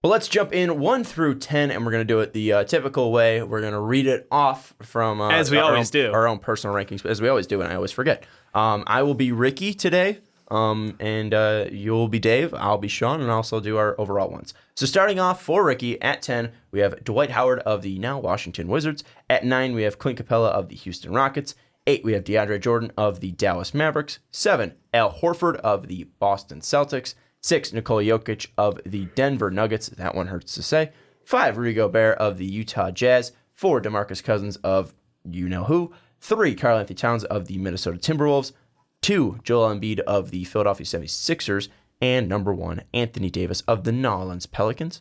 Well, let's jump in 1 through 10, and we're going to do it the typical way. We're going to read it off from as we always do, our own personal rankings, as we always do, and I always forget. I will be Ricky today, and you'll be Dave. I'll be Sean, and I'll also do our overall ones. So starting off for Ricky, at 10, we have Dwight Howard of the now Washington Wizards. At 9, we have Clint Capela of the Houston Rockets. 8, we have Deandre Jordan of the Dallas Mavericks. 7, Al Horford of the Boston Celtics. 6, Nikola Jokic of the Denver Nuggets. That one hurts to say. 5, Rudy Gobert of the Utah Jazz. 4, DeMarcus Cousins of you-know-who. 3, Karl-Anthony Towns of the Minnesota Timberwolves. 2, Joel Embiid of the Philadelphia 76ers. And number 1, Anthony Davis of the New Orleans Pelicans.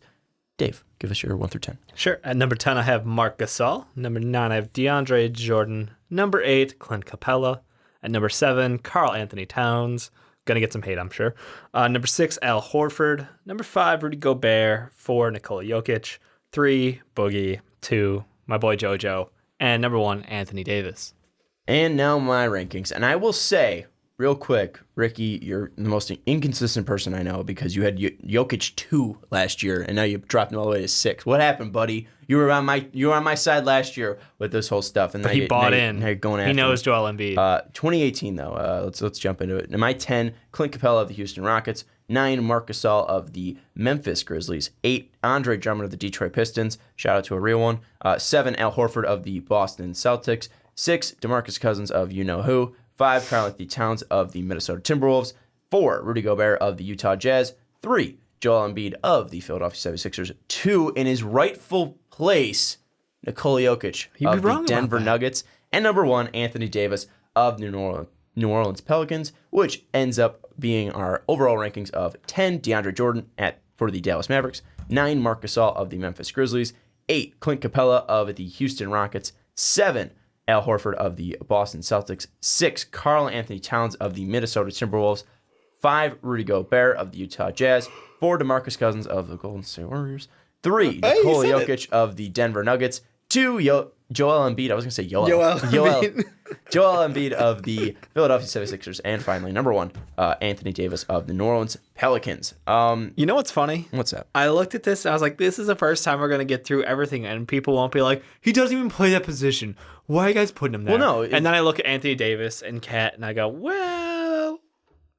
Dave, give us your 1 through 10. Sure. At number 10, I have Marc Gasol. Number 9, I have Deandre Jordan. Number 8, Clint Capela. At number 7, Karl-Anthony Towns. Going to get some hate, I'm sure. Number 6, Al Horford. Number 5, Rudy Gobert. 4, Nikola Jokic. 3, Boogie. 2, my boy JoJo. And number 1, Anthony Davis. And now my rankings. And I will say, real quick, Ricky, you're the most inconsistent person I know because you had Jokic 2 last year, and now you dropped him all the way to 6. What happened, buddy? You were on my side last year with this whole stuff, and but he bought in. Now you're going after he knows him. Joel Embiid. 2018 though, let's jump into it. Now my 10, Clint Capela of the Houston Rockets. 9, Marc Gasol of the Memphis Grizzlies. 8, Andre Drummond of the Detroit Pistons. Shout out to a real one. 7, Al Horford of the Boston Celtics. 6, DeMarcus Cousins of you-know-who. 5, Karl-Anthony Towns of the Minnesota Timberwolves. 4, Rudy Gobert of the Utah Jazz. 3, Joel Embiid of the Philadelphia 76ers. 2, in his rightful place, Nikola Jokic of the Denver Nuggets. And number 1, Anthony Davis of New Orleans Pelicans, which ends up being our overall rankings of 10, Deandre Jordan for the Dallas Mavericks. 9, Marc Gasol of the Memphis Grizzlies. 8, Clint Capela of the Houston Rockets. 7, Al Horford of the Boston Celtics. 6, Karl-Anthony Towns of the Minnesota Timberwolves. 5, Rudy Gobert of the Utah Jazz. 4, DeMarcus Cousins of the Golden State Warriors. 3, Nikola Jokic of the Denver Nuggets. 2, Joel Embiid. I was going to say Joel Embiid of the Philadelphia 76ers. And finally, number 1, Anthony Davis of the New Orleans Pelicans. You know what's funny? What's that? I looked at this and I was like, this is the first time we're going to get through everything and people won't be like, he doesn't even play that position. Why are you guys putting him there? Well, no. And then I look at Anthony Davis and Kat and I go, well.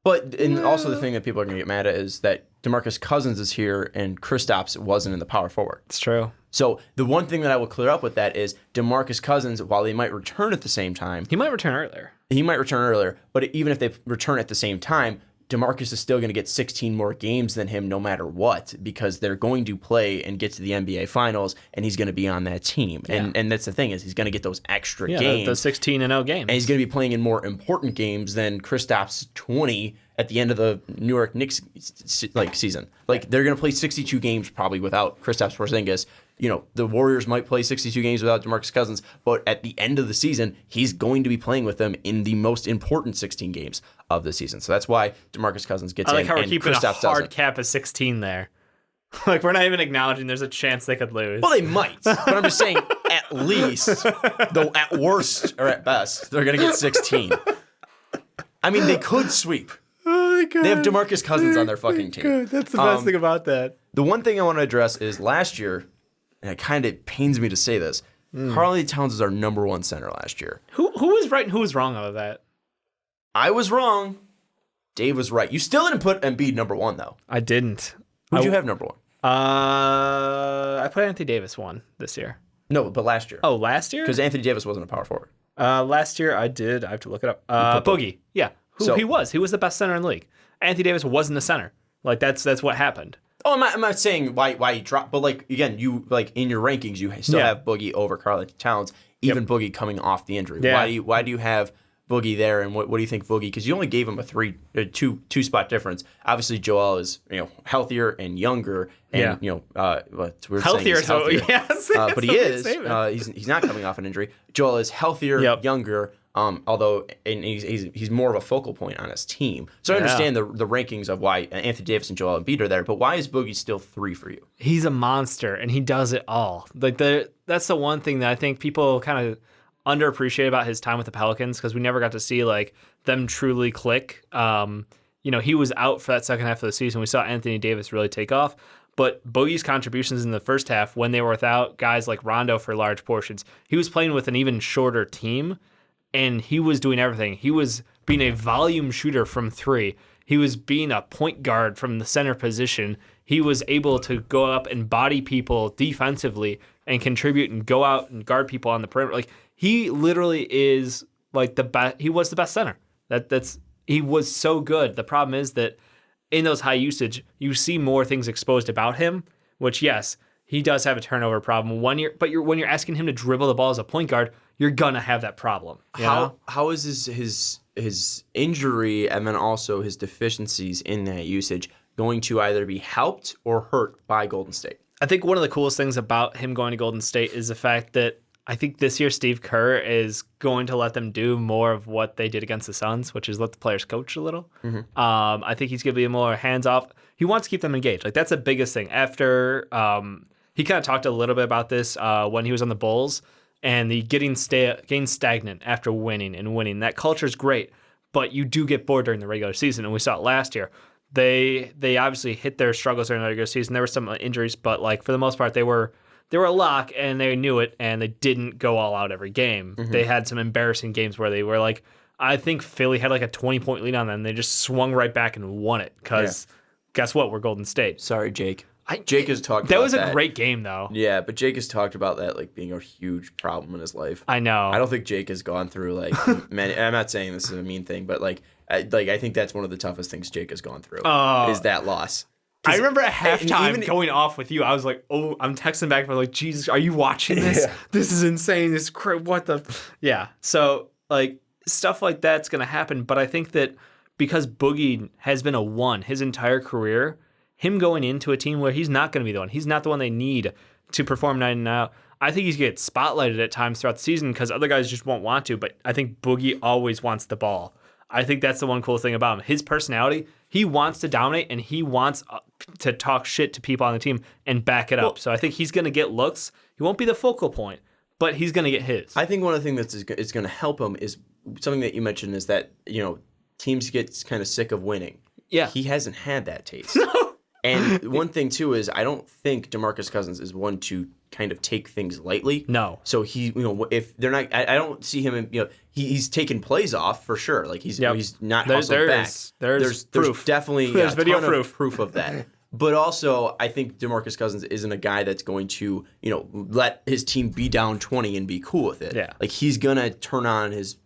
And also the thing that people are going to get mad at is that DeMarcus Cousins is here and Kristaps wasn't in the power forward. It's true. So the one thing that I will clear up with that is DeMarcus Cousins, while they might return at the same time. He might return earlier. But even if they return at the same time, DeMarcus is still going to get 16 more games than him no matter what because they're going to play and get to the NBA Finals and he's going to be on that team. Yeah. And that's the thing is he's going to get those extra games. The 16-0 games. And he's going to be playing in more important games than Kristaps 20 at the end of the New York Knicks season. Like they're going to play 62 games probably without Kristaps Porzingis. You know, the Warriors might play 62 games without DeMarcus Cousins, but at the end of the season, he's going to be playing with them in the most important 16 games of the season. So that's why DeMarcus Cousins gets in. I like how we're keeping Kristaps a hard doesn't. cap of 16 there. Like, we're not even acknowledging there's a chance they could lose. Well, they might, but I'm just saying at least, though at worst or at best, they're going to get 16. I mean, they could sweep. Oh, my God. They have DeMarcus Cousins on their fucking team. God, that's the best thing about that. The one thing I want to address is last year, and it kind of pains me to say this, Karl-Anthony Towns was our number 1 center last year. Who was right and who was wrong out of that? I was wrong. Dave was right. You still didn't put Embiid number 1, though. I didn't. Who'd you have number 1? I put Anthony Davis 1 this year. No, but last year. Oh, last year? Because Anthony Davis wasn't a power forward. Last year I did. I have to look it up. Boogie. Yeah. He was. He was the best center in the league. Anthony Davis wasn't a center. Like, that's what happened. Oh, I'm not saying why he dropped, but like again, you like in your rankings, you still have Boogie over Karl-Anthony Towns, even Boogie coming off the injury. Yeah. Why do you have Boogie there, and what do you think Boogie? Because you only gave him a two spot difference. Obviously, Joel is healthier and younger, and we're healthier. Saying he's healthier. So but he is. He's not coming off an injury. Joel is healthier, younger. Although he's more of a focal point on his team. So I understand the rankings of why Anthony Davis and Joel Embiid are there, but why is Boogie still 3 for you? He's a monster, and he does it all. Like that's the one thing that I think people kind of underappreciate about his time with the Pelicans, because we never got to see like them truly click. He was out for that second half of the season. We saw Anthony Davis really take off. But Boogie's contributions in the first half, when they were without guys like Rondo for large portions, he was playing with an even shorter team, and he was doing everything. He was being a volume shooter from three. He was being a point guard from the center position. He was able to go up and body people defensively and contribute and go out and guard people on the perimeter. Like, he literally is like the best. He was the best center. He was so good. The problem is that in those high usage, you see more things exposed about him, which, yes, he does have a turnover problem. When you're asking him to dribble the ball as a point guard, you're gonna have that problem. How is his injury and then also his deficiencies in that usage going to either be helped or hurt by Golden State? I think one of the coolest things about him going to Golden State is the fact that I think this year Steve Kerr is going to let them do more of what they did against the Suns, which is let the players coach a little. Mm-hmm. I think he's going to be more hands-off. He wants to keep them engaged. Like, that's the biggest thing. After he kind of talked a little bit about this when he was on the Bulls, and the getting stagnant after winning and winning. That culture is great, but you do get bored during the regular season, and we saw it last year. They obviously hit their struggles during the regular season. There were some injuries, but like for the most part, they were a lock, and they knew it, and they didn't go all out every game. Mm-hmm. They had some embarrassing games where they were like, I think Philly had like a 20-point lead on them. They just swung right back and won it because guess what? We're Golden State. Sorry, Jake. Jake has talked about that. That was a great game, though. Yeah, but Jake has talked about that like being a huge problem in his life. I know. I don't think Jake has gone through like many. I'm not saying this is a mean thing, but I think that's one of the toughest things Jake has gone through is that loss. I remember at halftime going off with you. I was like, "Oh, I'm texting back. I'm like, Jesus, are you watching this? Yeah. This is insane. This what the yeah." So like stuff like that's gonna happen, but I think that because Boogie has been a one his entire career. Him going into a team where he's not going to be the one. He's not the one they need to perform night in and out. I think he's going to get spotlighted at times throughout the season because other guys just won't want to, but I think Boogie always wants the ball. I think that's the one cool thing about him. His personality, he wants to dominate, and he wants to talk shit to people on the team and back it up. So I think he's going to get looks. He won't be the focal point, but he's going to get his. I think one of the things that's going to help him is something that you mentioned is that, teams get kind of sick of winning. Yeah. He hasn't had that taste. And one thing, too, is I don't think DeMarcus Cousins is one to kind of take things lightly. No. So he, if they're not, I don't see him, he's taken plays off for sure. Like he's not hustled back. There's proof. Definitely there's video proof of that. But also, I think DeMarcus Cousins isn't a guy that's going to, let his team be down 20 and be cool with it. Yeah. Like he's going to turn on his,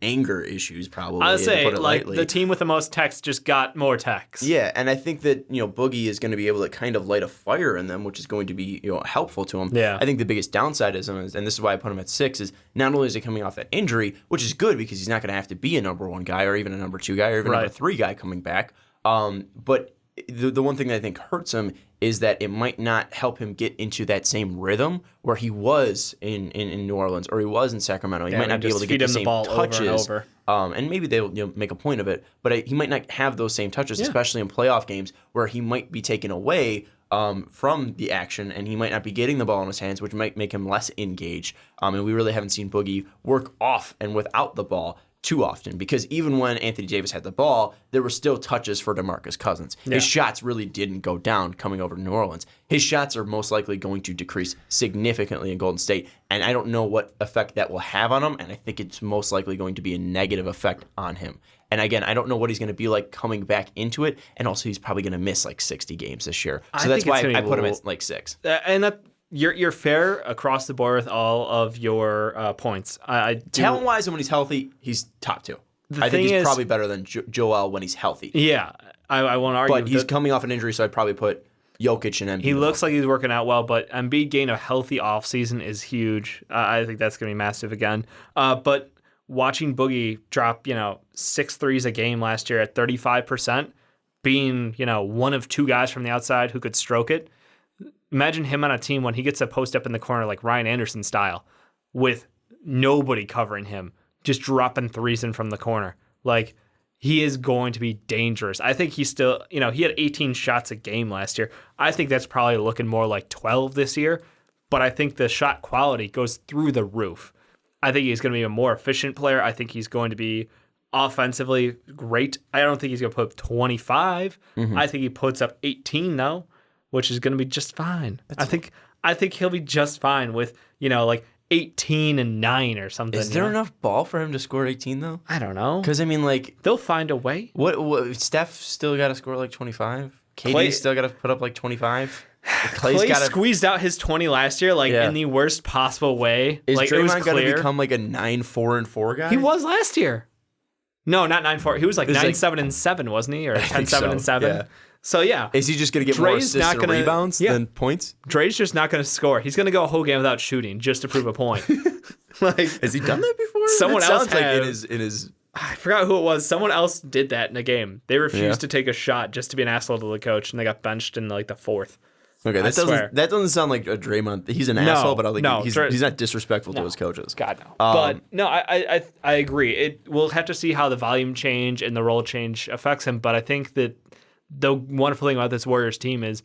anger issues probably. I would say like the team with the most texts just got more texts. Yeah, and I think that Boogie is going to be able to kind of light a fire in them, which is going to be helpful to him. Yeah. I think the biggest downside is, and this is why I put him at 6, is not only is he coming off that injury, which is good because he's not going to have to be a number 1 guy or even a number 2 guy or even a number 3 guy coming back. But the one thing that I think hurts him is that it might not help him get into that same rhythm where he was in New Orleans or he was in Sacramento. He might not be able to get the same touches. Over and over. And maybe they'll make a point of it, but he might not have those same touches, especially in playoff games where he might be taken away from the action and he might not be getting the ball in his hands, which might make him less engaged. And we really haven't seen Boogie work off and without the ball too often because even when Anthony Davis had the ball, there were still touches for DeMarcus Cousins. Yeah. His shots really didn't go down coming over to New Orleans. His shots are most likely going to decrease significantly in Golden State, and I don't know what effect that will have on him, and I think it's most likely going to be a negative effect on him. And again, I don't know what he's going to be like coming back into it, and also he's probably going to miss like 60 games this year. So that's why I put him at like 6. And that You're fair across the board with all of your points. Talent-wise, and when he's healthy, he's top 2. I think he's probably better than Joel when he's healthy. Yeah, I won't argue. But he's coming off an injury, so I'd probably put Jokic and Embiid. He looks like he's working out well, but Embiid getting a healthy offseason is huge. I think that's going to be massive again. But watching Boogie drop, 6 threes a game last year at 35%, being, one of 2 guys from the outside who could stroke it, imagine him on a team when he gets a post up in the corner like Ryan Anderson style with nobody covering him, just dropping threes in from the corner. Like, he is going to be dangerous. I think he's still, he had 18 shots a game last year. I think that's probably looking more like 12 this year, but I think the shot quality goes through the roof. I think he's going to be a more efficient player. I think he's going to be offensively great. I don't think he's going to put up 25. Mm-hmm. I think he puts up 18 though. which is going to be just fine. I think he'll be just fine with, like 18 and 9 or something. Is there enough ball for him to score 18 though? I don't know. Because I mean, like they'll find a way. What Steph still got to score like 25. KD still got to put up like 25. Clay squeezed out his 20 last year, in the worst possible way. Is Draymond going to become like a 9-4-4 guy? He was last year. No, not 9-4. He was like 9-7-7, wasn't he? Or 10-7-7. Yeah. So yeah. Is he just going to get more assists and rebounds than points? Dre's just not going to score. He's going to go a whole game without shooting just to prove a point. Has he done that before? Someone else sounds like in his. I forgot who it was. Someone else did that in a game. They refused to take a shot just to be an asshole to the coach, and they got benched in like the 4th. Okay, that doesn't sound like a Draymond. He's an asshole, but I think he's not disrespectful to his coaches. God no. But no, I agree. We'll have to see how the volume change and the role change affects him. But I think that the wonderful thing about this Warriors team is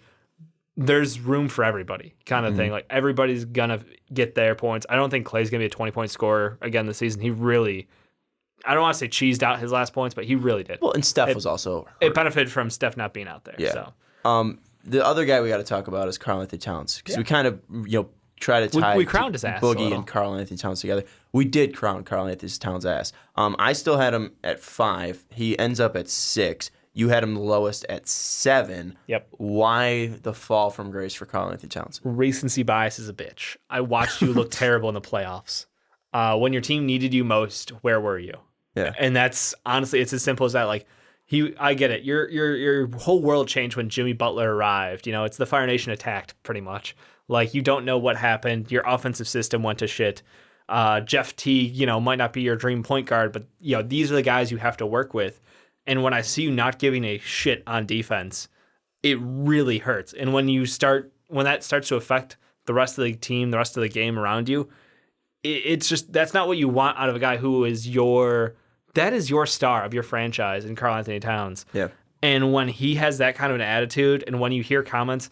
there's room for everybody, kind of thing. Like everybody's gonna get their points. I don't think Clay's gonna be a 20-point scorer again this season. He really. I don't want to say cheesed out his last points, but he really did. Well, and Steph was also hurt. It benefited from Steph not being out there. Yeah. So. The other guy we got to talk about is Karl Anthony Towns because we kind of try to tie we crowned his ass Boogie and Karl Anthony Towns together. We did crown Karl Anthony Towns' ass. I still had him at 5. He ends up at 6. You had him the lowest at 7. Yep. Why the fall from grace for Karl Anthony Towns? Recency bias is a bitch. I watched you look terrible in the playoffs. When your team needed you most, where were you? Yeah. And that's honestly, it's as simple as that. Like I get it. Your whole world changed when Jimmy Butler arrived. It's the Fire Nation attacked pretty much. Like you don't know what happened. Your offensive system went to shit. Jeff Teague, might not be your dream point guard, but these are the guys you have to work with. And when I see you not giving a shit on defense, it really hurts. And when that starts to affect the rest of the team, the rest of the game around you, it's just that's not what you want out of a guy who is your star of your franchise in Karl Anthony Towns. Yeah. And when he has that kind of an attitude, and when you hear comments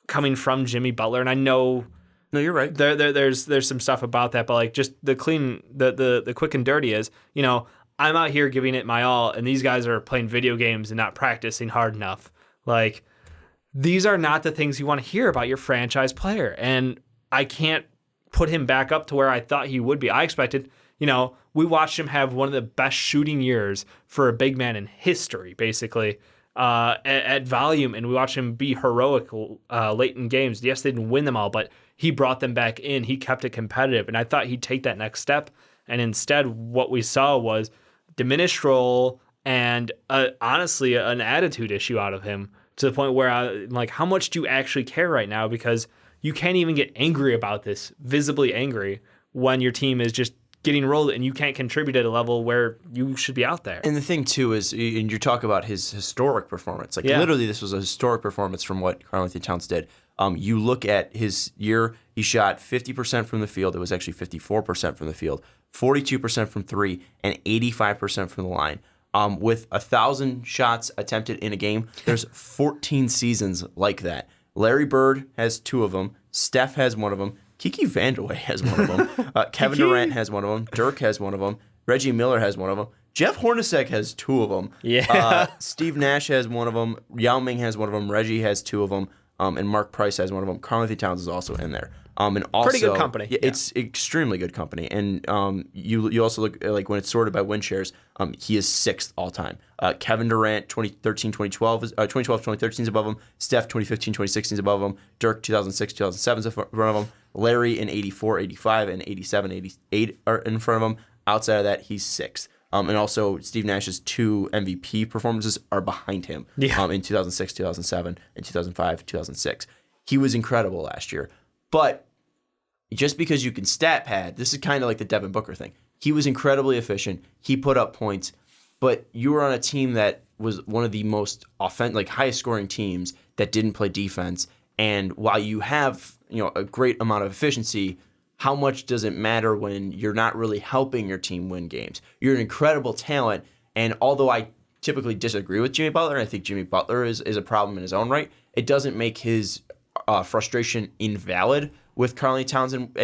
coming from Jimmy Butler, and I know, no, you're right. There's some stuff about that, but like just the quick and dirty is, I'm out here giving it my all, and these guys are playing video games and not practicing hard enough. Like these are not the things you want to hear about your franchise player, and I can't put him back up to where I thought he would be. I expected. We watched him have one of the best shooting years for a big man in history, basically, at volume, and we watched him be heroic late in games. Yes, they didn't win them all, but he brought them back in. He kept it competitive, and I thought he'd take that next step, and instead what we saw was diminished role and, honestly, an attitude issue out of him to the point where I'm like, how much do you actually care right now? Because you can't even get angry about this, visibly angry, when your team is just getting rolled and you can't contribute at a level where you should be out there. And the thing too is, and you talk about his historic performance. Literally, this was a historic performance from what Karl Anthony Towns did. You look at his year; he shot 50% from the field. It was actually 54% from the field, 42% from 3, and 85% from the line. With 1,000 shots attempted in a game, there's 14 seasons like that. Larry Bird has 2 of them. Steph has 1 of them. Kiki Vandeweghe has 1 of them. Kevin Durant has 1 of them. Dirk has 1 of them. Reggie Miller has 1 of them. Jeff Hornacek has 2 of them. Yeah. Steve Nash has 1 of them. Yao Ming has 1 of them. Reggie has 2 of them. And Mark Price has 1 of them. Karl Anthony Towns is also in there. And also, pretty good company. Yeah, it's extremely good company. And you also look at, like when it's sorted by win shares, he is 6th all time. Kevin Durant 2012-2013 is above him. Steph 2015-2016 is above him. Dirk 2006-2007 is in front of him. Larry in 84, 85, and 87, 88 are in front of him. Outside of that, he's 6th. And also, Steve Nash's 2 MVP performances are behind him in 2006, 2007, and 2005, 2006. He was incredible last year. But just because you can stat pad, this is kind of like the Devin Booker thing. He was incredibly efficient. He put up points. But you were on a team that was one of the most highest scoring teams that didn't play defense. And while you have a great amount of efficiency, how much does it matter when you're not really helping your team win games? You're an incredible talent, and although I typically disagree with Jimmy Butler, I think Jimmy Butler is a problem in his own right, it doesn't make his frustration invalid with Karl Anthony Towns and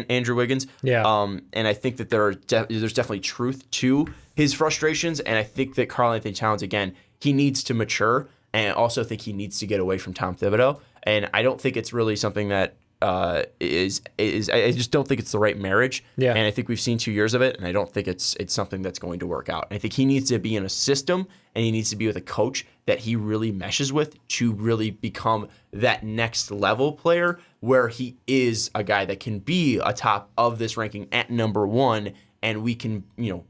Andrew Wiggins. Yeah. And I think that there's definitely truth to his frustrations, and I think that Karl Anthony Towns, again, he needs to mature. And I also think he needs to get away from Tom Thibodeau. And I don't think it's really something that I just don't think it's the right marriage. Yeah. And I think we've seen 2 years of it, and I don't think it's something that's going to work out. And I think he needs to be in a system, and he needs to be with a coach that he really meshes with to really become that next level player where he is a guy that can be a top of this ranking at number 1, and we can,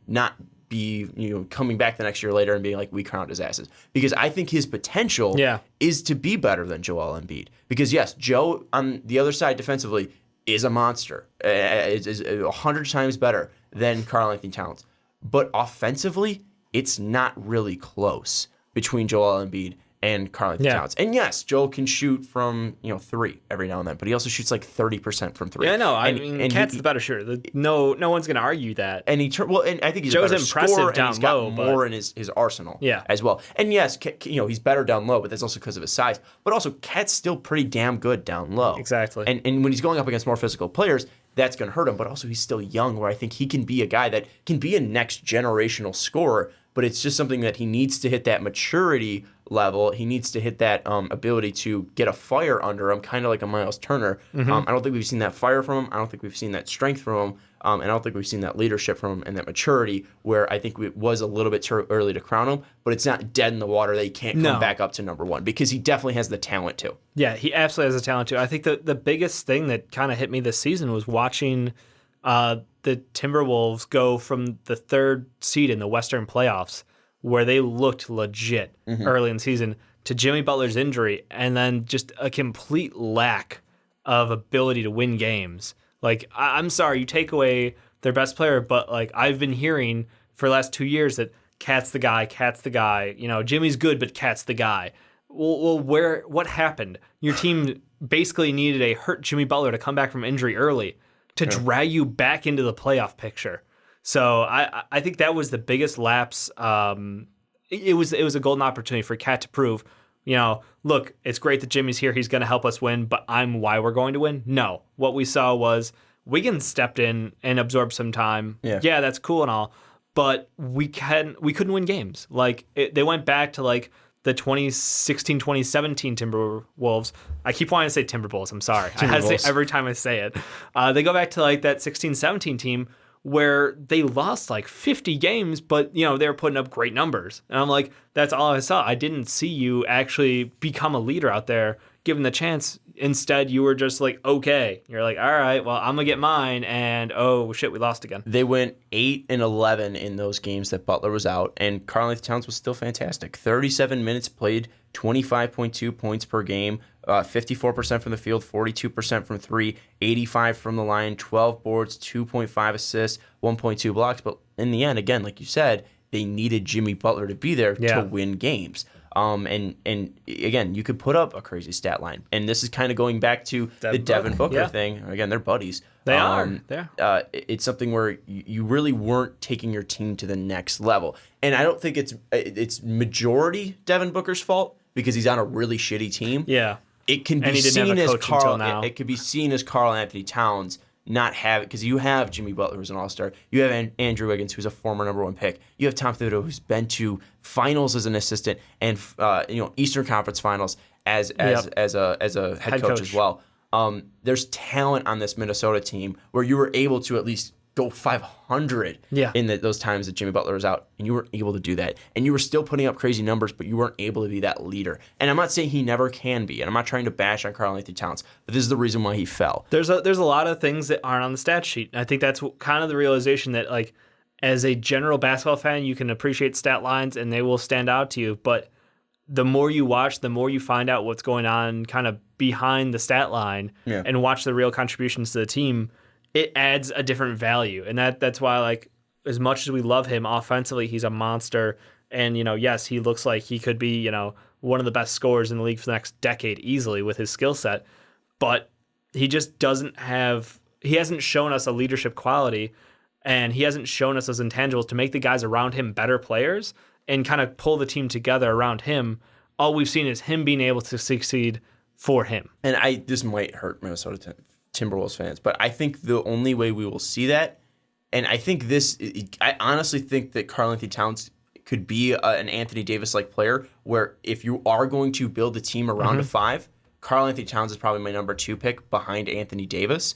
not be, coming back the next year later and being like, we crowned his asses. Because I think his potential is to be better than Joel Embiid. Because yes, Joe on the other side defensively is a monster. Is 100 times better than Karl Anthony Towns. But offensively, it's not really close between Joel Embiid and Karl Anthony Towns. And yes, Joel can shoot from 3 every now and then, but he also shoots like 30% from 3. Yeah, no, I mean, Cat's the better shooter. No one's going to argue that. And and I think he's Joe's a better impressive scorer, down and he's got low, more in his arsenal as well. And yes, he's better down low, but that's also because of his size. But also, Cat's still pretty damn good down low. Exactly. And when he's going up against more physical players, that's going to hurt him. But also, he's still young, where I think he can be a guy that can be a next generational scorer. But it's just something that he needs to hit that maturity level. He needs to hit that ability to get a fire under him, kind of like a Miles Turner. I don't think we've seen that fire from him. I don't think we've seen that strength from him. And I don't think we've seen that leadership from him and that maturity where I think it was a little bit too early to crown him. But it's not dead in the water that he can't come back up to number 1 because he definitely has the talent too. Yeah, he absolutely has the talent too. I think the biggest thing that kind of hit me this season was watching the Timberwolves go from the 3rd seed in the Western playoffs, where they looked legit early in the season, to Jimmy Butler's injury, and then just a complete lack of ability to win games. Like, I'm sorry, you take away their best player, but like I've been hearing for the last 2 years that Cat's the guy. Jimmy's good, but Cat's the guy. Well, what happened? Your team basically needed a hurt Jimmy Butler to come back from injury early to drag you back into the playoff picture. So I think that was the biggest lapse. It was a golden opportunity for Cat to prove, look, it's great that Jimmy's here. He's going to help us win, but I'm why we're going to win. No, what we saw was Wiggins stepped in and absorbed some time. Yeah, that's cool and all, but we couldn't win games. Like they went back to like the 2016-2017 Timberwolves. I keep wanting to say Timberwolves. I'm sorry. I had to say every time I say it. They go back to like that 16-17 team where they lost like 50 games, but they were putting up great numbers. And I'm like, that's all I saw. I didn't see you actually become a leader out there, given the chance. Instead, you were just like, okay. You're like, all right, well, I'm going to get mine. And oh, shit, we lost again. They went 8-11 in those games that Butler was out, and Karl Anthony Towns was still fantastic. 37 minutes played, 25.2 points per game, 54% from the field, 42% from 3, 85 from the line, 12 boards, 2.5 assists, 1.2 blocks. But in the end, again, like you said, they needed Jimmy Butler to be there to win games. And again, you could put up a crazy stat line. And this is kind of going back to the Devin Booker thing. Again, they're buddies. They are. It's something where you really weren't taking your team to the next level. And I don't think it's majority Devin Booker's fault because he's on a really shitty team. Yeah. It can be seen as it could be seen as Karl Anthony Towns not have, because you have Jimmy Butler, who's an all-star. You have Andrew Wiggins, who's a former number 1 pick. You have Tom Thibodeau, who's been to finals as an assistant and Eastern Conference Finals as a head coach as well. There's talent on this Minnesota team where you were able to at least go 500 in those times that Jimmy Butler was out, and you were able to do that. And you were still putting up crazy numbers, but you weren't able to be that leader. And I'm not saying he never can be, and I'm not trying to bash on Karl Anthony Towns, but this is the reason why he fell. There's a lot of things that aren't on the stat sheet. And I think that's kind of the realization that, like, as a general basketball fan, you can appreciate stat lines, and they will stand out to you. But the more you watch, the more you find out what's going on kind of behind the stat line and watch the real contributions to the team, it adds a different value. And that's why, like, as much as we love him offensively, he's a monster. And, yes, he looks like he could be, one of the best scorers in the league for the next decade easily with his skill set. But he just he hasn't shown us a leadership quality, and he hasn't shown us those intangibles to make the guys around him better players and kind of pull the team together around him. All we've seen is him being able to succeed for him. And this might hurt Minnesota Timberwolves fans, but I think the only way we will see that, and I think I honestly think that Karl Anthony Towns could be an Anthony Davis-like player, where if you are going to build a team around a 5, Karl Anthony Towns is probably my number 2 pick behind Anthony Davis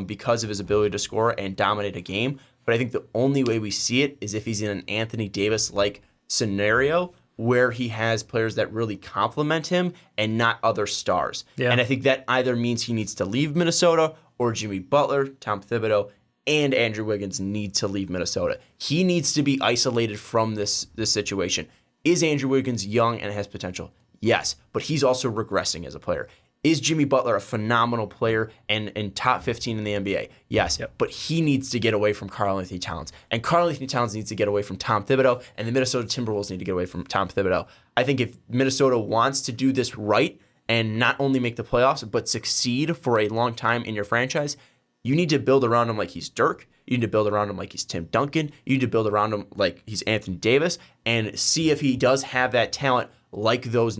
because of his ability to score and dominate a game. But I think the only way we see it is if he's in an Anthony Davis-like scenario where he has players that really complement him and not other stars. Yeah. And I think that either means he needs to leave Minnesota or Jimmy Butler, Tom Thibodeau, and Andrew Wiggins need to leave Minnesota. He needs to be isolated from this situation. Is Andrew Wiggins young and has potential? Yes, but he's also regressing as a player. Is Jimmy Butler a phenomenal player and top 15 in the NBA? Yes, but he needs to get away from Karl Anthony Towns. And Karl Anthony Towns needs to get away from Tom Thibodeau, and the Minnesota Timberwolves need to get away from Tom Thibodeau. I think if Minnesota wants to do this right and not only make the playoffs, but succeed for a long time in your franchise, you need to build around him like he's Dirk. You need to build around him like he's Tim Duncan. You need to build around him like he's Anthony Davis and see if he does have that talent like those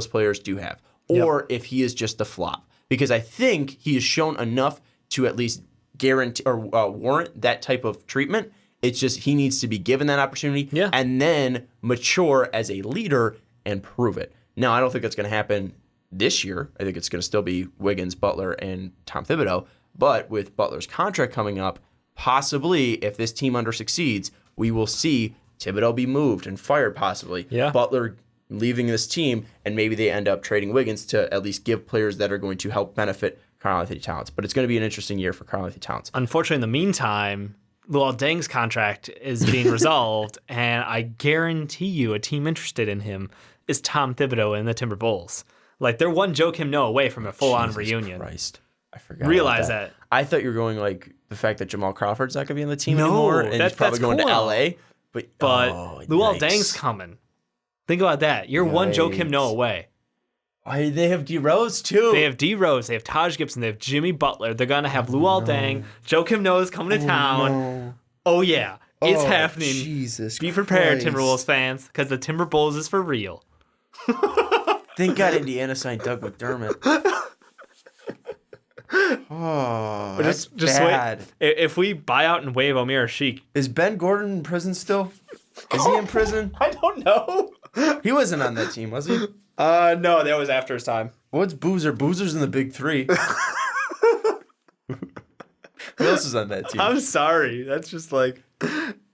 players do have. Or if he is just a flop. Because I think he has shown enough to at least guarantee or warrant that type of treatment. It's just he needs to be given that opportunity and then mature as a leader and prove it. Now, I don't think that's going to happen this year. I think it's going to still be Wiggins, Butler, and Tom Thibodeau. But with Butler's contract coming up, possibly if this team under-succeeds, we will see Thibodeau be moved and fired possibly. Butler leaving this team, and maybe they end up trading Wiggins to at least give players that are going to help benefit Karl Anthony Towns. But it's going to be an interesting year for Karl Anthony Towns. Unfortunately, in the meantime, Luol Deng's contract is being resolved, and I guarantee you a team interested in him is Tom Thibodeau and the Timberwolves. Like, they're one Joakim Noah away from a full-on reunion. Christ. I forgot. Realize that. I thought you were going like the fact that Jamal Crawford's not going to be on the team anymore, and he's probably going to LA. But Luol Deng's coming. Think about that. You're one Joakim Noah away. Why they have D Rose too? They have D Rose. They have Taj Gibson. They have Jimmy Butler. They're gonna have Luol Deng. Joakim Noah's coming to town. No. Oh yeah, it's happening. Jesus Be prepared, Christ. Timberwolves fans, because the Timberwolves is for real. Thank God Indiana signed Doug McDermott. Oh, that's bad. Wait. If we buy out and waive Omer Sheik, is Ben Gordon in prison still? Is he in prison? I don't know. He wasn't on that team, was he? No, that was after his time. What's Boozer? Boozer's in the Big Three. Who else is on that team? I'm sorry. That's just like,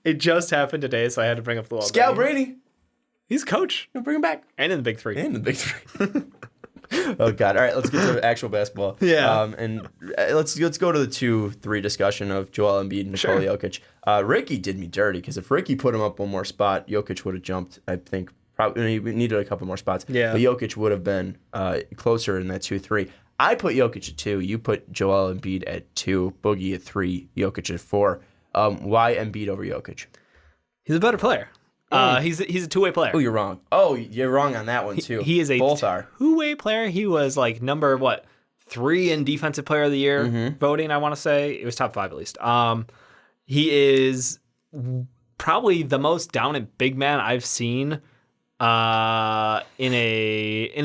it just happened today, so I had to bring up the Luol Deng. Scal Brady. He's coach. Bring him back. And in the Big Three. Oh God! All right, let's get to actual basketball. And let's go to the 2-3 discussion of Joel Embiid and Nikola Jokic. Ricky did me dirty because if Ricky put him up one more spot, Jokic would have jumped. I think probably he needed a couple more spots. Yeah, but Jokic would have been closer in that 2-3. I put Jokic at 2. You put Joel Embiid at 2. Boogie at 3. Jokic at 4. Why Embiid over Jokic? He's a better player. He's a two-way player. Oh, you're wrong. Oh, you're wrong on that one too. He is a both are two-way player. He was like number 3 in defensive player of the year voting. I want to say it was top 5 at least. He is probably the most dominant big man I've seen in a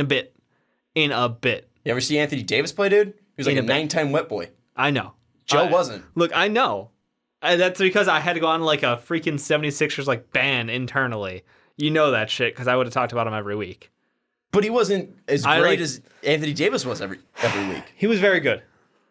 bit. You ever see Anthony Davis play, dude? He was like a 9-time wet boy. I know. Joe wasn't. Look, I know. That's because I had to go on like a freaking 76ers like ban internally. You know that shit because I would have talked about him every week. But he wasn't as great as Anthony Davis was every week. He was very good.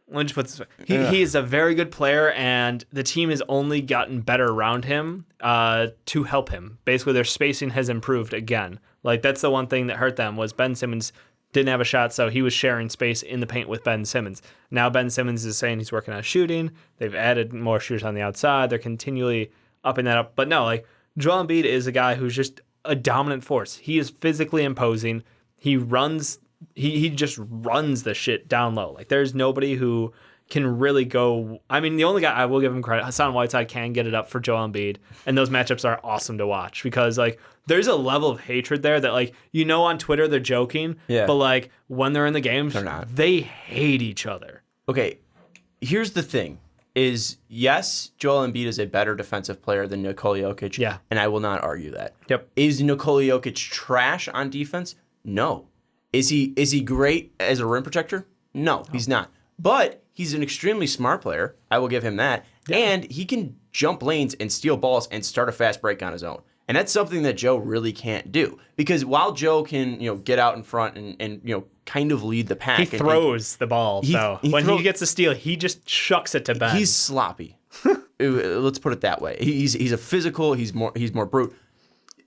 Let me just put this way. He is a very good player, and the team has only gotten better around him to help him. Basically, their spacing has improved again. Like, that's the one thing that hurt them was Ben Simmons didn't have a shot, so he was sharing space in the paint with Ben Simmons. Now Ben Simmons is saying he's working on shooting. They've added more shooters on the outside. They're continually upping that up. But no, like, Joel Embiid is a guy who's just a dominant force. He is physically imposing. He runs. He just runs the shit down low. Like, there's nobody who can really go. I mean, the only guy I will give him credit, Hassan Whiteside can get it up for Joel Embiid, and those matchups are awesome to watch because like there's a level of hatred there that like on Twitter they're joking, but like when they're in the games, they're not. They hate each other. Okay, here's the thing: is yes, Joel Embiid is a better defensive player than Nikola Jokic, and I will not argue that. Yep. Is Nikola Jokic trash on defense? No. Is he great as a rim protector? No, he's not. But he's an extremely smart player. I will give him that. Yeah. And he can jump lanes and steal balls and start a fast break on his own. And that's something that Joe really can't do. Because while Joe can, get out in front and kind of lead the pack. He throws the ball, though. When he gets a steal, he just shucks it to Ben. He's sloppy. Let's put it that way. He's a physical, he's more brute.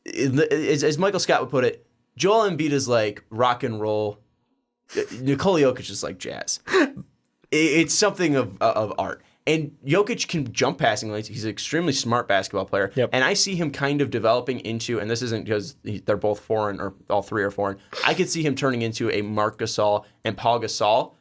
As Michael Scott would put it, Joel Embiid is like rock and roll. Nikola Jokic is like jazz. It's something of art. And Jokic can jump passing lanes. He's an extremely smart basketball player. Yep. And I see him kind of developing into, and this isn't because they're both foreign or all three are foreign, I could see him turning into a Marc Gasol and Paul Gasol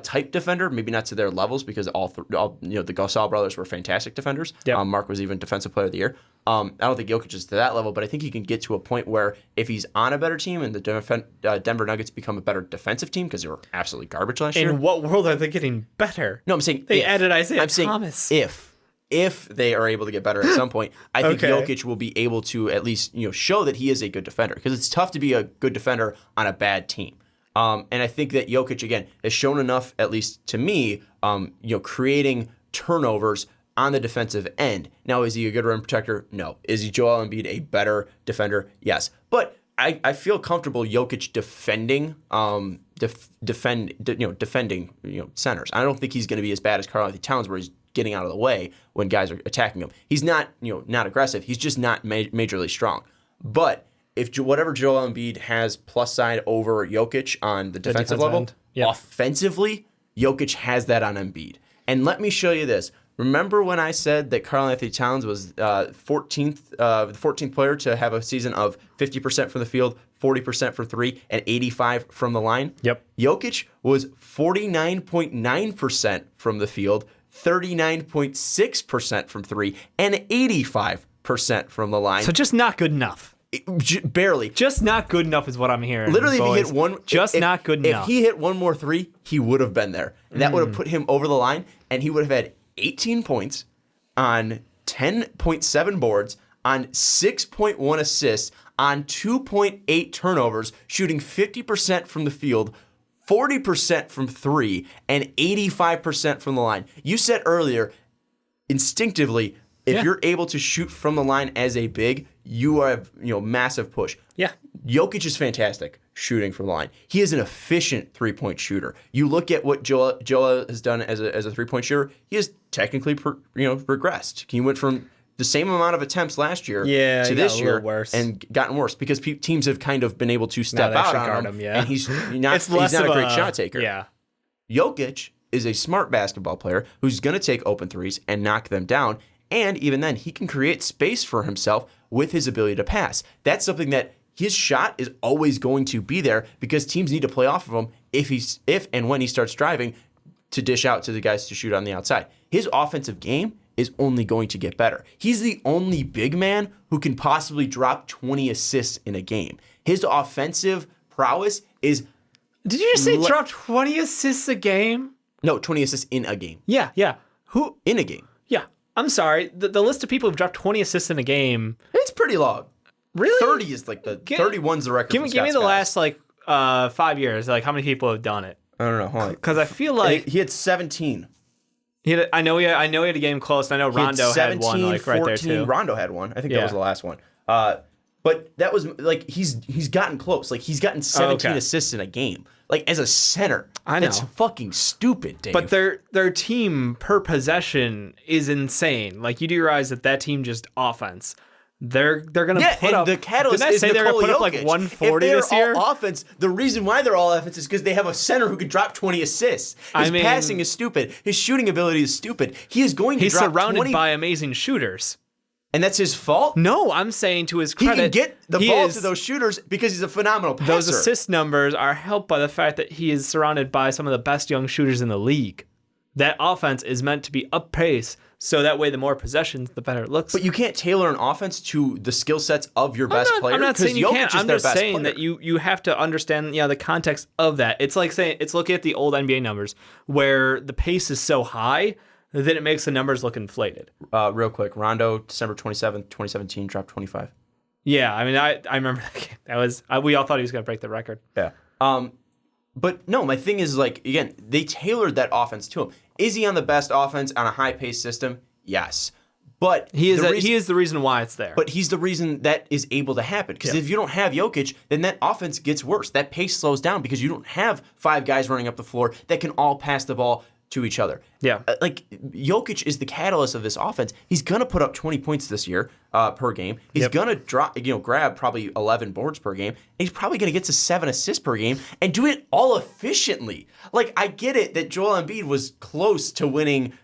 type defender, maybe not to their levels because all the Gasol brothers were fantastic defenders. Yep. Mark was even Defensive Player of the Year. I don't think Jokic is to that level, but I think he can get to a point where if he's on a better team and the Denver Nuggets become a better defensive team because they were absolutely garbage last year. In what world are they getting better? No, I'm saying they added Isaiah Thomas. Saying if they are able to get better at some point, I think Jokic will be able to at least show that he is a good defender because it's tough to be a good defender on a bad team. And I think that Jokic, again, has shown enough, at least to me, creating turnovers on the defensive end. Now, is he a good rim protector? No. Is he Joel Embiid a better defender? Yes. But I feel comfortable Jokic defending centers. I don't think he's going to be as bad as Karl Anthony Towns, where he's getting out of the way when guys are attacking him. He's not not aggressive. He's just not majorly strong. But if whatever Joel Embiid has plus side over Jokic on the defensive level, offensively, Jokic has that on Embiid. And let me show you this. Remember when I said that Karl Anthony Towns was the 14th player to have a season of 50% from the field, 40% from three, and 85% from the line? Yep. Jokic was 49.9% from the field, 39.6% from three, and 85% from the line. So just not good enough. Barely. Just not good enough is what I'm hearing. Literally, boys. if he hit one, not good enough. If he hit one more three, he would have been there. And that would have put him over the line, and he would have had 18 points on 10.7 boards, on 6.1 assists, on 2.8 turnovers, shooting 50% from the field, 40% from three, and 85% from the line. You said earlier, instinctively, if you're able to shoot from the line as a big, you have massive push. Yeah. Jokic is fantastic shooting from the line. He is an efficient three-point shooter. You look at what Joel has done as a three-point shooter. He has technically regressed. He went from the same amount of attempts last year to this year and gotten worse because teams have kind of been able to step out on him. And he's not a great shot taker. Yeah. Jokic is a smart basketball player who's going to take open threes and knock them down. And even then, he can create space for himself with his ability to pass. That's something that his shot is always going to be there because teams need to play off of him if and when he starts driving to dish out to the guys to shoot on the outside. His offensive game is only going to get better. He's the only big man who can possibly drop 20 assists in a game. His offensive prowess is... Did you just say drop 20 assists a game? No, 20 assists in a game. Yeah. Who? In a game. Yeah. I'm sorry. The list of people who've dropped 20 assists in a game... It's pretty long. Really? 30 is like 31's the record. Give me the last 5 years. Like how many people have done it? I don't know. Hold on. Because I feel like he had 17. I know he had a game close. I know Rondo had one right there too. Rondo had one. I think that was the last one. But that was like he's gotten close. Like he's gotten 17 assists in a game. Like as a center, I know. That's fucking stupid, Dave. But their team per possession is insane. Like you do realize that team just offense. They're gonna put up. The catalyst didn't I is say they're gonna put Jokic. up like 140 this year? All offense. The reason why they're all offense is because they have a center who can drop 20 assists. His passing is stupid. His shooting ability is stupid. He is going to drop 20. He's surrounded by amazing shooters. And that's his fault? No, I'm saying to his credit, he can get the ball to those shooters because he's a phenomenal passer. Those assist numbers are helped by the fact that he is surrounded by some of the best young shooters in the league. That offense is meant to be up pace, so that way the more possessions, the better it looks. But you can't tailor an offense to the skill sets of your best player. I'm not saying you can't. I'm just saying player. that you have to understand the context of that. It's like saying it's looking at the old NBA numbers where the pace is so high that it makes the numbers look inflated. Real quick, Rondo, December 27th, 2017, dropped 25. Yeah, I mean, I remember that game. That was we all thought he was going to break the record. Yeah. But no, my thing is like again, they tailored that offense to him. Is he on the best offense on a high-paced system? Yes. But he is the reason why it's there. But he's the reason that is able to happen. Because if you don't have Jokic, then that offense gets worse. That pace slows down because you don't have 5 guys running up the floor that can all pass the ball to each other. Yeah. Like, Jokic is the catalyst of this offense. He's going to put up 20 points this year per game. He's going to grab probably 11 boards per game. And he's probably going to get to 7 assists per game and do it all efficiently. Like, I get it that Joel Embiid was close to winning,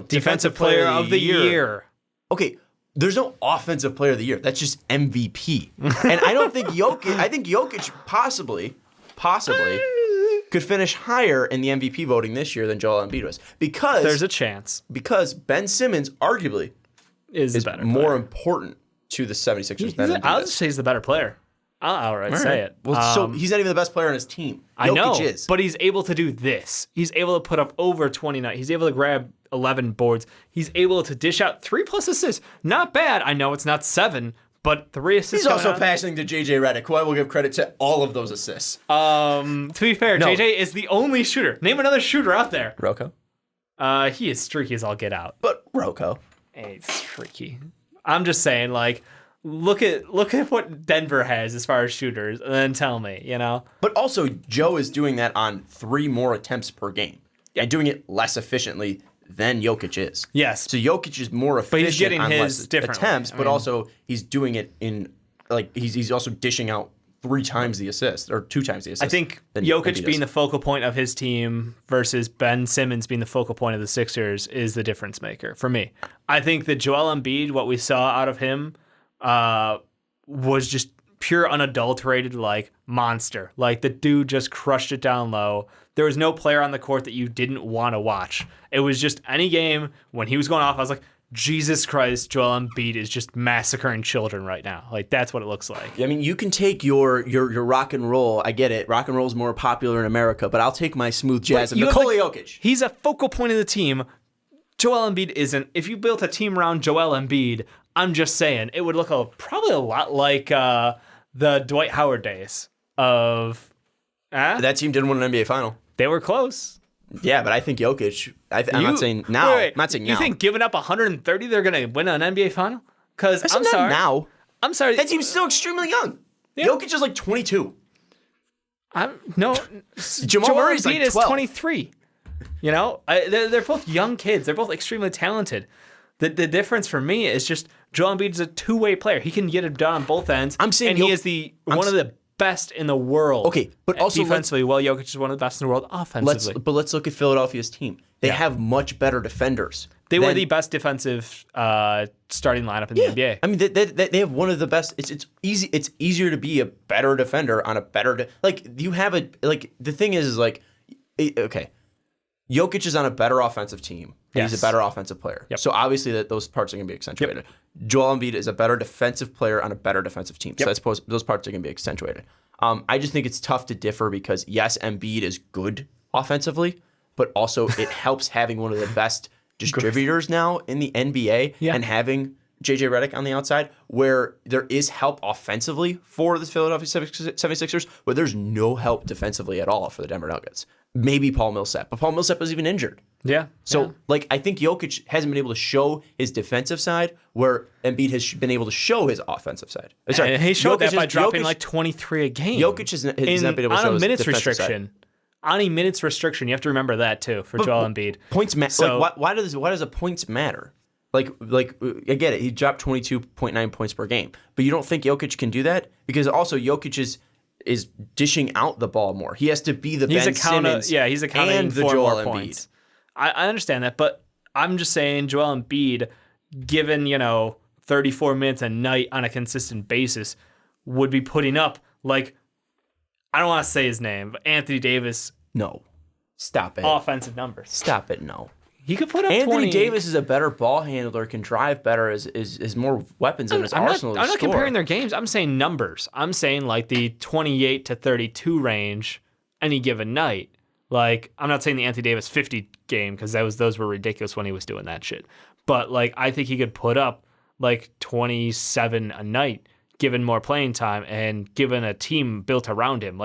Defensive Player of the Year. Okay, there's no Offensive Player of the Year. That's just MVP. And I don't think I think Jokic possibly could finish higher in the MVP voting this year than Joel Embiid was. Because there's a chance. Because Ben Simmons arguably is better more important to the 76ers than Embiid I'll is. just say he's the better player. I'll outright say it. Well, so he's not even the best player on his team. I know, Jokic is. but he's able to do this. He's able to put up over 29. He's able to grab 11 boards. He's able to dish out 3+ assists. Not bad. I know it's not 7, but 3 assists. He's also passing to JJ Redick, who I will give credit to all of those assists. To be fair, JJ is the only shooter. Name another shooter out there. Rocco? He is streaky as all get out. But Rocco. Hey, it's streaky. I'm just saying, like, look at what Denver has as far as shooters, and then tell me, But also, Joe is doing that on 3 more attempts per game. And doing it less efficiently than Jokic is. Yes. So Jokic is more efficient he's getting on his less differently. attempts, but also he's doing it in, like, he's also dishing out 3 times the assist, or 2 times the assist. I think Jokic being the focal point of his team versus Ben Simmons being the focal point of the Sixers is the difference maker for me. I think that Joel Embiid, what we saw out of him, was just pure unadulterated, like, monster. Like, the dude just crushed it down low. There was no player on the court that you didn't want to watch. It was just any game when he was going off, I was like, Jesus Christ, Joel Embiid is just massacring children right now. Like, that's what it looks like. I mean, you can take your rock and roll. I get it. Rock and roll is more popular in America, but I'll take my smooth jazz of Nikola Jokic. He's a focal point of the team. Joel Embiid isn't. If you built a team around Joel Embiid, I'm just saying, it would look probably a lot like the Dwight Howard days of... That team didn't win an NBA final. They were close. Yeah, but I think Jokic... I'm not saying now. Wait. I'm not saying now. You think giving up 130, they're going to win an NBA final? Because I'm not sorry. now. I'm sorry. That team's still extremely young. Yeah. Jokic is like 22. Jamal Murray's Embiid like is 12. 23. They're both young kids. They're both extremely talented. The difference for me is just Joel Embiid is a two-way player. He can get it done on both ends. I'm saying, and he is one of the best in the world. Okay, but also defensively, Jokic is one of the best in the world offensively. Let's look at Philadelphia's team. They have much better defenders. They were the best defensive starting lineup in the NBA. I mean, they have one of the best. It's easy. It's easier to be a better defender on a better you have the thing is okay. Jokic is on a better offensive team. Yes. He's a better offensive player. Yep. So obviously those parts are going to be accentuated. Yep. Joel Embiid is a better defensive player on a better defensive team. Yep. So those parts are going to be accentuated. I just think it's tough to differ because, yes, Embiid is good offensively, but also it helps having one of the best distributors now in the NBA and having JJ Redick on the outside, where there is help offensively for the Philadelphia 76ers, but there's no help defensively at all for the Denver Nuggets. Maybe Paul Millsap, but Paul Millsap was even injured. Yeah. So, I think Jokic hasn't been able to show his defensive side where Embiid has been able to show his offensive side. Sorry, and he showed that by dropping 23 a game. Jokic has not been able to show his defensive side. On a minutes restriction, you have to remember that too for Joel Embiid. Points matter. So, why does the points matter? I get it. He dropped 22.9 points per game, but you don't think Jokic can do that because also Jokic is dishing out the ball more. He has to be the Ben Simmons. Yeah, he's accounting and the for Joel more Embiid. Points. I understand that, but I'm just saying Joel Embiid, given 34 minutes a night on a consistent basis, would be putting up I don't want to say his name, but Anthony Davis. No, stop it. Offensive numbers. Stop it. No. He could put up Anthony Davis is a better ball handler, can drive better, is more weapons in his arsenal. I'm not comparing their games. I'm saying numbers. I'm saying the 28 to 32 range any given night. I'm not saying the Anthony Davis 50 game because those were ridiculous when he was doing that shit. But I think he could put up 27 a night given more playing time and given a team built around him.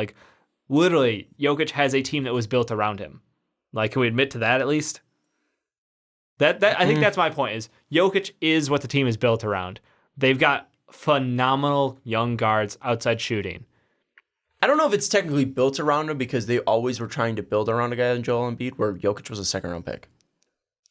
Literally, Jokic has a team that was built around him. Can we admit to that at least? I think that's my point. Is Jokic is what the team is built around. They've got phenomenal young guards outside shooting. I don't know if it's technically built around him because they always were trying to build around a guy like Joel Embiid, where Jokic was a second-round pick.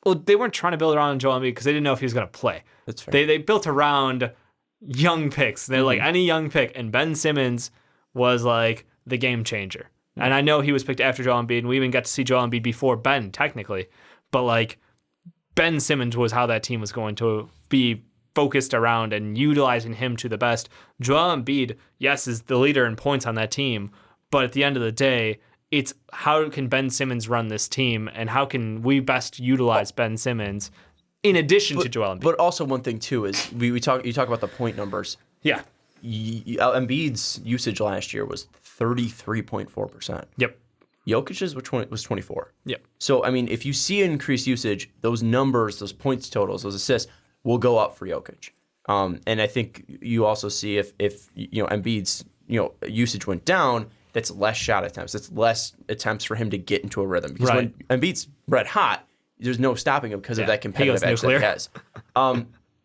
Well, they weren't trying to build around Joel Embiid because they didn't know if he was going to play. That's fair. They built around young picks. They're like any young pick, and Ben Simmons was like the game changer. And I know he was picked after Joel Embiid, and we even got to see Joel Embiid before Ben, technically. But like Ben Simmons was how that team was going to be focused around and utilizing him to the best. Joel Embiid, yes, is the leader in points on that team, but at the end of the day, it's how can Ben Simmons run this team and how can we best utilize Ben Simmons in addition to Joel Embiid. But also one thing too is you talk about the point numbers. Yeah. Embiid's usage last year was 33.4%. Yep. Jokic's was 24. Yep. So I mean, if you see increased usage, those numbers, those points totals, those assists will go up for Jokic. And I think you also see if Embiid's usage went down, that's less shot attempts. That's less attempts for him to get into a rhythm. Because when Embiid's red hot, there's no stopping him because of that competitive edge that he has.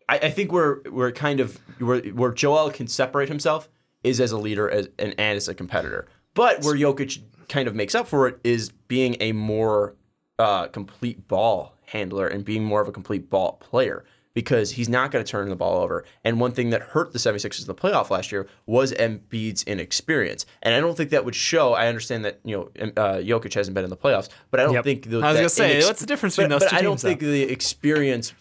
I think we're kind of where Joel can separate himself is as a leader and as a competitor. But where Jokic kind of makes up for it is being a more complete ball handler and being more of a complete ball player, because he's not going to turn the ball over. And one thing that hurt the 76ers in the playoff last year was Embiid's inexperience. And I don't think that would show. I understand that Jokic hasn't been in the playoffs, but I don't think I was going to say, what's the difference between those two teams? But I don't think the experience,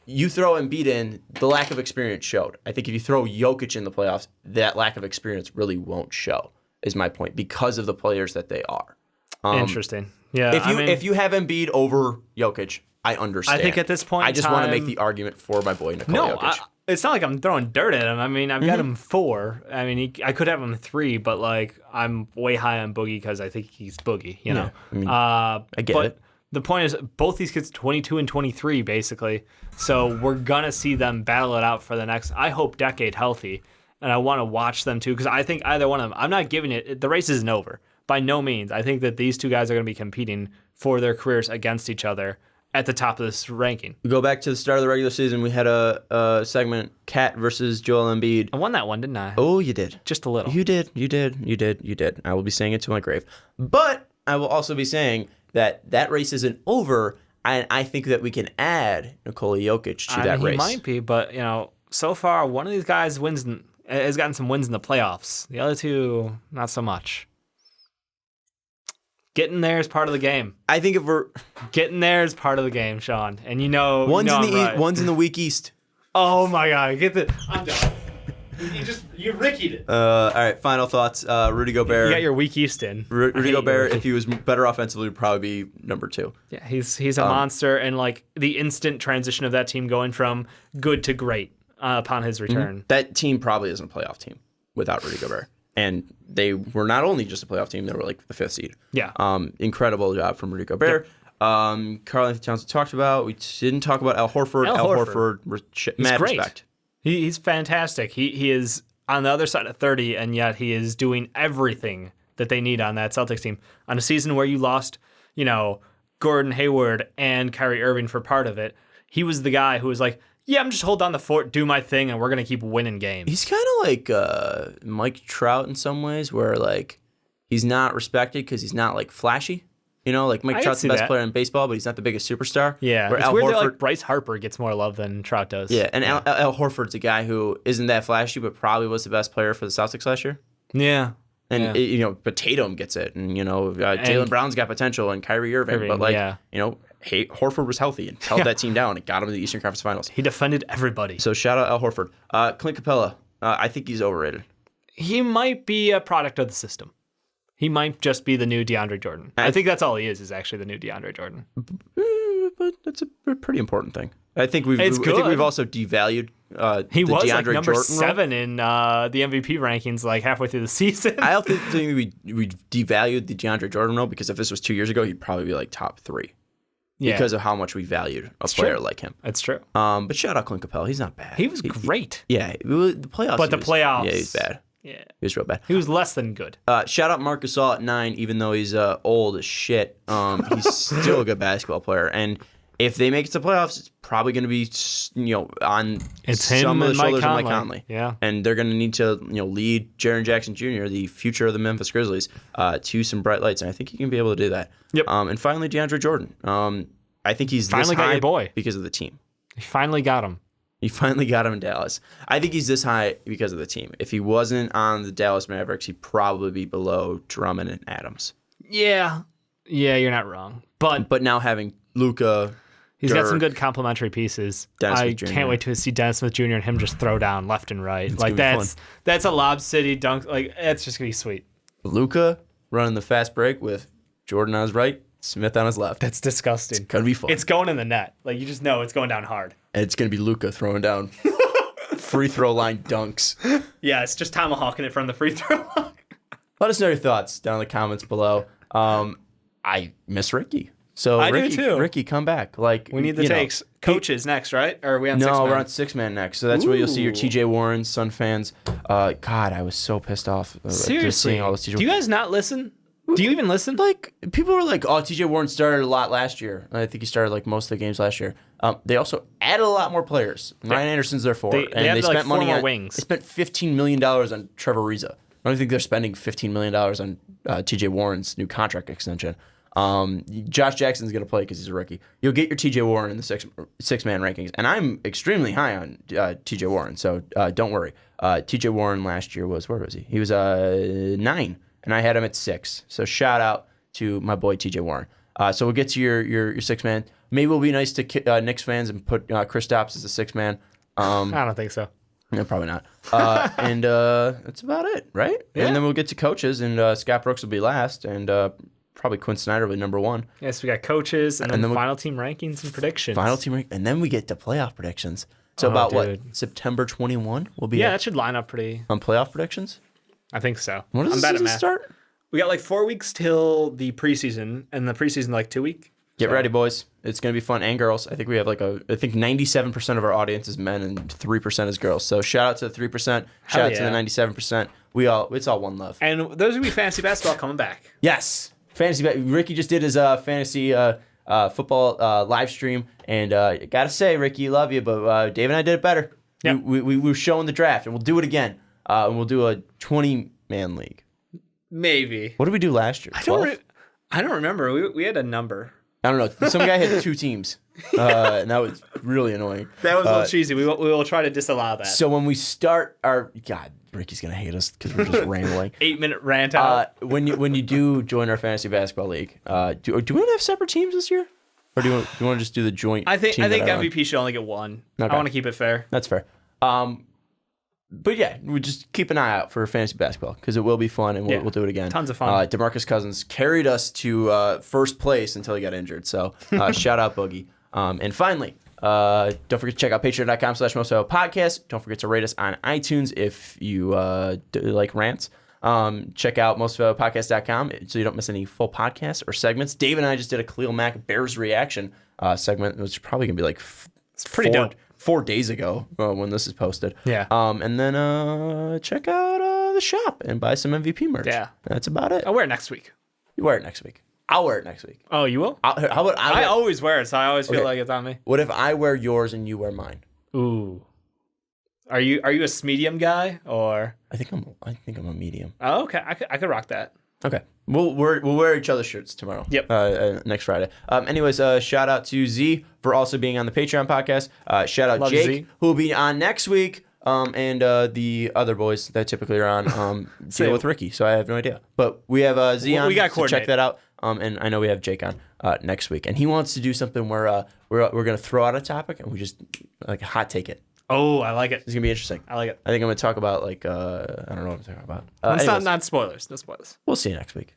you throw Embiid in, the lack of experience showed. I think if you throw Jokic in the playoffs, that lack of experience really won't show, is my point, because of the players that they are. Interesting. Yeah. If you have Embiid over Jokic, I understand. I think at this point I just want to make the argument for my boy Nikola Jokic. It's not like I'm throwing dirt at him. I mean, I've got him 4. I mean, I could have him 3, but like I'm way high on Boogie because I think he's Boogie. You know. I get it. The point is, both these kids 22 and 23 basically. So we're gonna see them battle it out for the next, I hope, decade healthy, and I want to watch them too because I think either one of them. I'm not giving it. The race isn't over by no means. I think that these two guys are gonna be competing for their careers against each other at the top of this ranking. We go back to the start of the regular season. We had a segment, Cat versus Joel Embiid. I won that one, didn't I? Oh, you did. Just a little. You did. I will be saying it to my grave. But I will also be saying that race isn't over, and I think that we can add Nikola Jokic to that race. He might be, but so far one of these guys has gotten some wins in the playoffs. The other two, not so much. Getting there is part of the game. I think if we're getting there is part of the game, Sean. And one's in the East, one's in the weak East. Oh my God! I'm done. You Rickied it. All right, final thoughts. Rudy Gobert. You got your weak East in. Rudy Gobert, if he was better offensively, would probably be number 2. Yeah, he's a monster, and like the instant transition of that team going from good to great upon his return. That team probably isn't a playoff team without Rudy Gobert. And they were not only just a playoff team, they were like the 5th seed. Yeah. Incredible job from Rudy Gobert. Yep. Karl Anthony Towns we talked about. We didn't talk about Al Horford. Al Horford, mad great. Respect. He's fantastic. He is on the other side of 30, and yet he is doing everything that they need on that Celtics team. On a season where you lost, Gordon Hayward and Kyrie Irving for part of it, he was the guy who was like, yeah, I'm just hold down the fort, do my thing, and we're going to keep winning games. He's kind of like Mike Trout in some ways, where like he's not respected because he's not like flashy. Like Mike Trout's the best player in baseball, but he's not the biggest superstar. Yeah, where it's weird that like Bryce Harper gets more love than Trout does. Yeah, and Al Horford's a guy who isn't that flashy, but probably was the best player for the Celtics last year. Yeah. And but Tatum gets it, and Jaylen Brown's got potential, and Kyrie Irving, but Horford was healthy and held that team down and got him to the Eastern Conference Finals. He defended everybody. So shout out Al Horford. Clint Capela, I think he's overrated. He might be a product of the system. He might just be the new Deandre Jordan. I think that's all he is actually the new Deandre Jordan. But that's a pretty important thing. I think we've also devalued he was DeAndre like number Jordan 7 in the MVP rankings like halfway through the season. I also think we devalued the DeAndre Jordan role, because if this was 2 years ago, he'd probably be like top 3. Yeah. Because of how much we valued a player like him. That's true. But shout out Clint Capela. He's not bad. He was great. The playoffs. But the playoffs. Yeah, he's bad. Yeah. He was real bad. He was less than good. Shout out Marc Gasol at 9, even though he's old as shit. He's still a good basketball player. And If they make it to playoffs, it's probably going to be, on some of the shoulders of Mike Conley. Yeah. And they're going to need to, lead Jaren Jackson Jr., the future of the Memphis Grizzlies, to some bright lights. And I think he can be able to do that. Yep. And finally, Deandre Jordan. I think he's finally this high got your boy because of the team. You finally got him. You finally got him in Dallas. I think he's this high because of the team. If he wasn't on the Dallas Mavericks, he'd probably be below Drummond and Adams. Yeah. Yeah, you're not wrong. But now having Luka... He's got some good complementary pieces. I can't wait to see Dennis Smith Jr. and him just throw down left and right. That's a Lob City dunk. Like, it's just gonna be sweet. Luka running the fast break with Jordan on his right, Smith on his left. That's disgusting. It's gonna be fun. It's going in the net. Like, you just know it's going down hard. And it's gonna be Luka throwing down free throw line dunks. Yeah, it's just tomahawking it from the free throw line. Let us know your thoughts down in the comments below. I miss Ricky. So I Ricky, do too. Ricky, come back. Like we need the takes. Coaches next, right? Or are we on 6 man? No, we're on 6 man next. So that's where you'll see your TJ Warren, Sun fans. God, I was so pissed off. Seriously, just seeing all this TJ. Do you guys not listen? Do you even listen? Like people were like, "Oh, TJ Warren started a lot last year." I think he started like most of the games last year. They also added a lot more players. Ryan Anderson's there for, they spent like money on wings. They spent $15 million on Trevor Ariza. I don't think they're spending $15 million on TJ Warren's new contract extension. Josh Jackson's going to play because he's a rookie. You'll get your TJ Warren in the six man rankings. And I'm extremely high on TJ Warren, so don't worry. TJ Warren last year where was he? He was 9, and I had him at 6. So shout out to my boy TJ Warren. So we'll get to your 6 man. Maybe we'll be nice to Knicks fans and put Kristaps as a 6 man. I don't think so. No, probably not. And that's about it, right? Yeah. And then we'll get to coaches, and Scott Brooks will be last, and probably Quinn Snyder will be number 1. Yes, we got coaches, and then final team rankings and predictions. And then we get to playoff predictions. So what? September 21 will be. Yeah, that should line up pretty. On playoff predictions? I think so. When does the season start? We got like 4 weeks till the preseason, and the preseason like 2 weeks. Get ready, boys. It's going to be fun. And girls. I think we have I think 97% of our audience is men and 3% is girls. So shout out to the 3%. Shout out to the 97%. It's all one love. And those will be fantasy basketball coming back. Yes. Ricky just did his fantasy football live stream. And got to say, Ricky, love you. But Dave and I did it better. Yep. We were showing the draft. And we'll do it again. And we'll do a 20-man league. Maybe. What did we do last year? I don't remember. We had a number. I don't know. Some guy had 2 teams, and that was really annoying. That was a little cheesy. We will try to disallow that. So when we start our Ricky's gonna hate us because we're just rambling. 8-minute rant out. When you do join our fantasy basketball league, do we want to have separate teams this year, or do you want to just do the joint? I think MVP should only get 1. Okay. I want to keep it fair. That's fair. But yeah, we just keep an eye out for fantasy basketball because it will be fun, and we'll do it again. Tons of fun. DeMarcus Cousins carried us to first place until he got injured. So shout out Boogie. And finally, don't forget to check out patreon.com/mostofpodcast. Don't forget to rate us on iTunes if you like rants. Check out mostofpodcast.com so you don't miss any full podcasts or segments. Dave and I just did a Khalil Mack Bears reaction segment, which is probably going to be like it's pretty dope. 4 days ago when this is posted. Yeah. And then check out the shop and buy some MVP merch. Yeah. That's about it. I'll wear it next week. You wear it next week. I'll wear it next week. Oh, you will? How about I always wear it, so I always feel like it's on me. What if I wear yours and you wear mine? Ooh. Are you a medium guy or? I think I'm a medium. Oh, okay. I could rock that. Okay. We'll wear each other's shirts tomorrow. Yep. Next Friday. Anyways, shout out to Z for also being on the Patreon podcast. Shout out Love Jake, Z. who will be on next week. And the other boys that typically are on deal with Ricky, so I have no idea. But we have Z on. We got so check that out. And I know we have Jake on next week, and he wants to do something where we're gonna throw out a topic and we just like hot take it. Oh, I like it. It's gonna be interesting. I like it. I think I'm gonna talk about I don't know what I'm talking about. It's not spoilers. No spoilers. We'll see you next week.